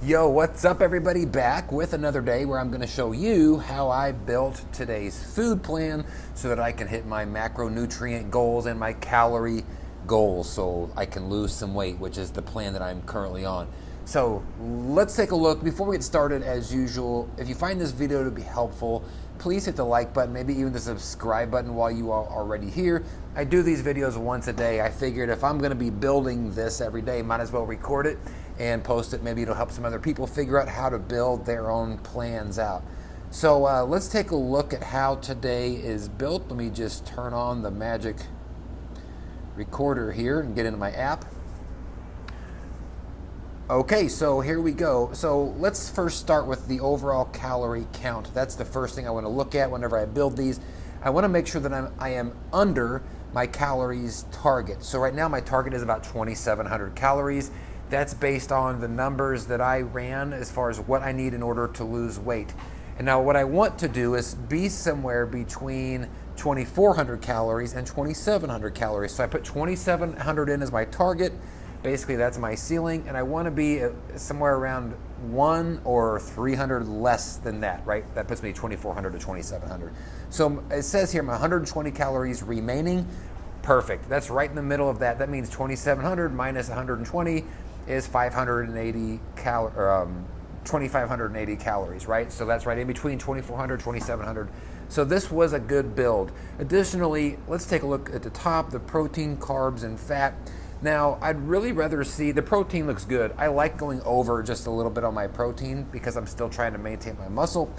Yo, what's up everybody? Back with another day where I'm going to show you how I built today's food plan so that I can hit my macronutrient goals and my calorie goals so I can lose some weight, which is the plan that I'm currently on. So let's take a look. Before we get started, as usual, if you find this video to be helpful, please hit the like button, maybe even the subscribe button while you are already here. I do these videos once a day. I figured if I'm going to be building this every day, might as well record it and post it. Maybe it'll help some other people figure out how to build their own plans out. So let's take a look at how today is built. Let me just turn on the magic recorder here and get into my app. Okay, so here we go. So let's first start with the overall calorie count. That's the first thing I want to look at whenever I build these. I want to make sure that I am under my calories target. So right now my target is about 2,700 calories. That's based on the numbers that I ran as far as what I need in order to lose weight. And now what I want to do is be somewhere between 2,400 calories and 2,700 calories. So I put 2,700 in as my target. Basically that's my ceiling, and I want to be somewhere around 1 or 300 less than that, right? That puts me 2,400 to 2,700. So it says here I'm 120 calories remaining. Perfect. That's right in the middle of that. That means 2,700 minus 120 is 2,580 calories, right? So that's right in between 2,400, 2,700. So this was a good build. Additionally, let's take a look at the top, the protein, carbs, and fat. Now, I'd really rather see, the protein looks good. I like going over just a little bit on my protein because I'm still trying to maintain my muscle,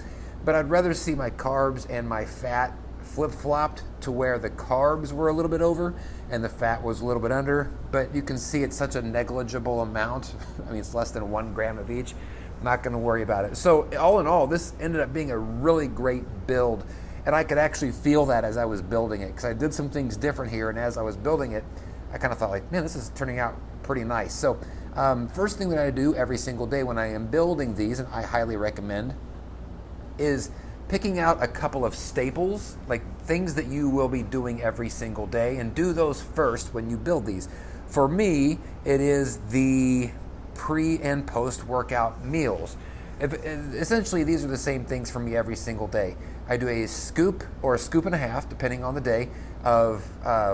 but I'd rather see my carbs and my fat flip-flopped to where the carbs were a little bit over and the fat was a little bit under, but you can see it's such a negligible amount. I mean, it's less than 1 gram of each. I'm not gonna worry about it. So all in all, this ended up being a really great build, and I could actually feel that as I was building it because I did some things different here, and as I was building it, I kind of thought like, man, this is turning out pretty nice. So first thing that I do every single day when I am building these, and I highly recommend, is picking out a couple of staples, like things that you will be doing every single day, and do those first when you build these. For me, it is the pre and post workout meals. Essentially, these are the same things for me every single day. I do a scoop or a scoop and a half, depending on the day, of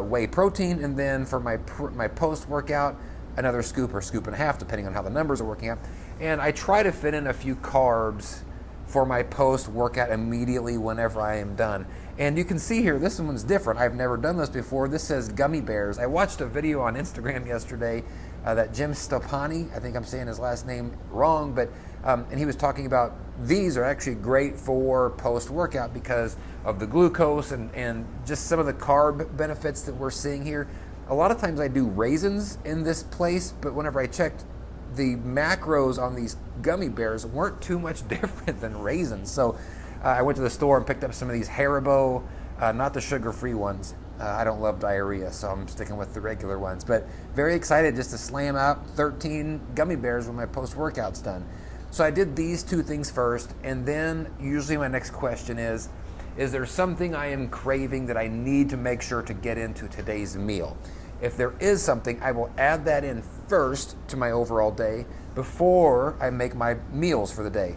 whey protein, and then for my post-workout, another scoop or scoop and a half, depending on how the numbers are working out. And I try to fit in a few carbs for my post-workout immediately whenever I am done. And you can see here, this one's different. I've never done this before. This says Gummy Bears. I watched a video on Instagram yesterday that Jim Stopani, I think I'm saying his last name wrong, but and he was talking about these are actually great for post-workout because of the glucose and just some of the carb benefits that we're seeing here. A lot of times I do raisins in this place, but whenever I checked, the macros on these gummy bears weren't too much different than raisins. So I went to the store and picked up some of these Haribo, not the sugar-free ones. I don't love diarrhea, so I'm sticking with the regular ones. But very excited just to slam out 13 gummy bears when my post-workout's done. So I did these two things first, and then usually my next question is there something I am craving that I need to make sure to get into today's meal? If there is something, I will add that in first to my overall day before I make my meals for the day.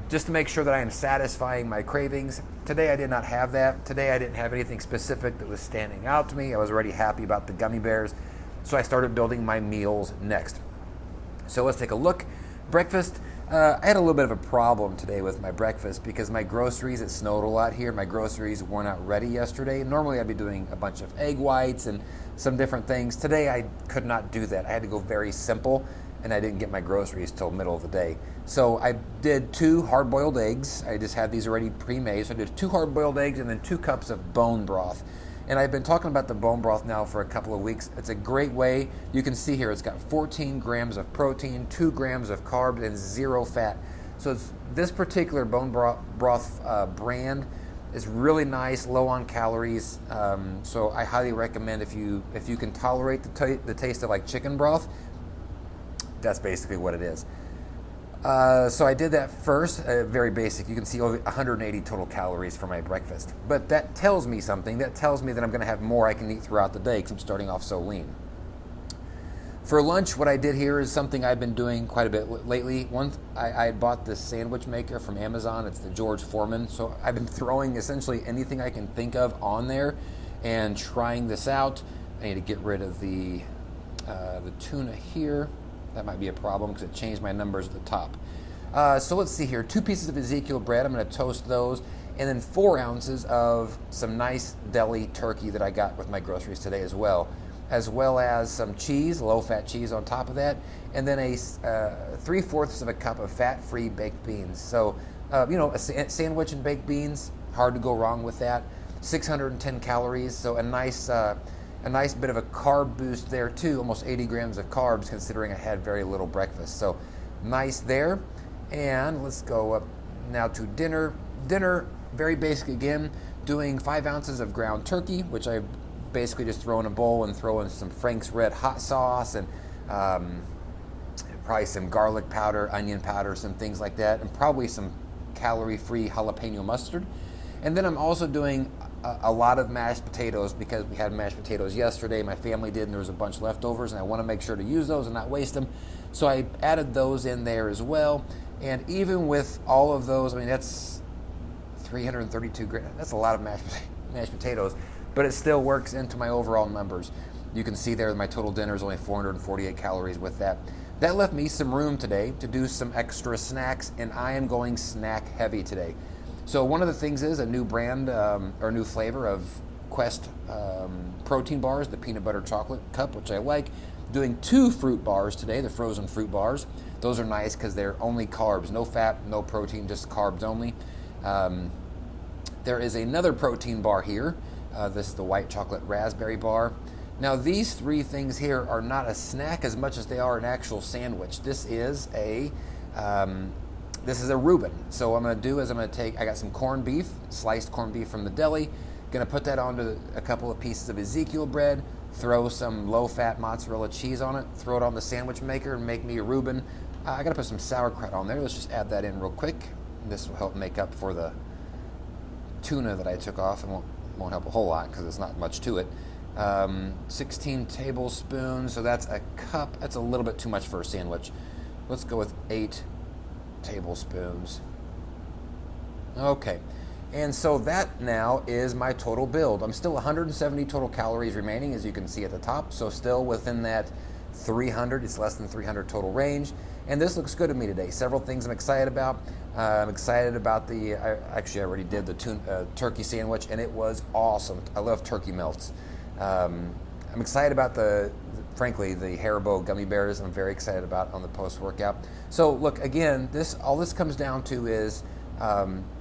Just to make sure that I am satisfying my cravings. Today I did not have that. Today I didn't have anything specific that was standing out to me. I was already happy about the gummy bears, so I started building my meals next. So let's take a look. Breakfast, I had a little bit of a problem today with my breakfast because my groceries, it snowed a lot here, my groceries weren't out ready yesterday. Normally I'd be doing a bunch of egg whites and some different things. Today I could not do that. I had to go very simple, and I didn't get my groceries till middle of the day. So I did 2 hard-boiled eggs. I just had these already pre-made. So I did 2 hard-boiled eggs and then 2 cups of bone broth. And I've been talking about the bone broth now for a couple of weeks. It's a great way. You can see here it's got 14 grams of protein, 2 grams of carbs, and 0 fat. So this particular bone broth brand is really nice, low on calories. So I highly recommend if you can tolerate the taste of like chicken broth, that's basically what it is. So I did that first, very basic. You can see over 180 total calories for my breakfast. But that tells me something. That tells me that I'm going to have more I can eat throughout the day because I'm starting off so lean. For lunch, what I did here is something I've been doing quite a bit lately. I had bought this sandwich maker from Amazon. It's the George Foreman. So I've been throwing essentially anything I can think of on there and trying this out. I need to get rid of the tuna here. That might be a problem because it changed my numbers at the top. So let's see here. 2 pieces of Ezekiel bread. I'm going to toast those. And then 4 ounces of some nice deli turkey that I got with my groceries today as well as some cheese, low-fat cheese on top of that, and then a 3/4 of a cup of fat-free baked beans. So, a sandwich and baked beans, hard to go wrong with that. 610 calories, so a nice bit of a carb boost there too, almost 80 grams of carbs considering I had very little breakfast. So, nice there. And let's go up now to dinner. Dinner, very basic again, doing 5 ounces of ground turkey, which I basically just throw in a bowl and throw in some Frank's Red hot sauce and probably some garlic powder, onion powder, some things like that, and probably some calorie-free jalapeno mustard. And then I'm also doing a lot of mashed potatoes because we had mashed potatoes yesterday. My family did, and there was a bunch leftovers, and I want to make sure to use those and not waste them. So I added those in there as well. And even with all of those, I mean, that's 332 grams. That's a lot of mashed potatoes. But it still works into my overall numbers. You can see there that my total dinner is only 448 calories with that. That left me some room today to do some extra snacks, and I am going snack heavy today. So one of the things is a new brand or new flavor of Quest protein bars, the peanut butter chocolate cup, which I like. Doing 2 fruit bars today, the frozen fruit bars. Those are nice because they're only carbs, no fat, no protein, just carbs only. There is another protein bar here. This is the white chocolate raspberry bar. Now these 3 things here are not a snack as much as they are an actual sandwich. This is a Reuben. So what I'm going to do is I got some corned beef, sliced corned beef from the deli. Going to put that onto a couple of pieces of Ezekiel bread, throw some low-fat mozzarella cheese on it, throw it on the sandwich maker and make me a Reuben. I got to put some sauerkraut on there. Let's just add that in real quick. This will help make up for the tuna that I took off. And won't help a whole lot because there's not much to it. 16 tablespoons, so that's a cup. That's a little bit too much for a sandwich. Let's go with 8 tablespoons. Okay, and so that now is my total build. I'm still 170 total calories remaining, as you can see at the top, so still within that 300, it's less than 300 total range. And this looks good to me today. Several things I'm excited about. I'm excited about I already did the turkey sandwich, and it was awesome. I love turkey melts. I'm excited about frankly, the Haribo Gummy Bears. I'm very excited about on the post-workout. So look, again, all this comes down to is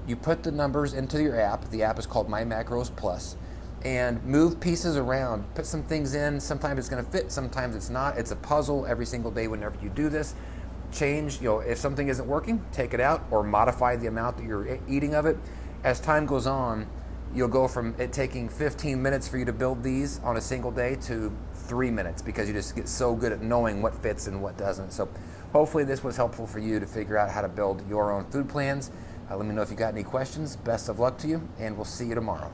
you put the numbers into your app. The app is called My Macros Plus. And move pieces around. Put some things in. Sometimes it's going to fit, sometimes it's not. It's a puzzle every single day whenever you do this. Change, if something isn't working, take it out or modify the amount that you're eating of it. As time goes on, you'll go from it taking 15 minutes for you to build these on a single day to 3 minutes because you just get so good at knowing what fits and what doesn't. So hopefully this was helpful for you to figure out how to build your own food plans. Let me know if you got any questions. Best of luck to you, and we'll see you tomorrow.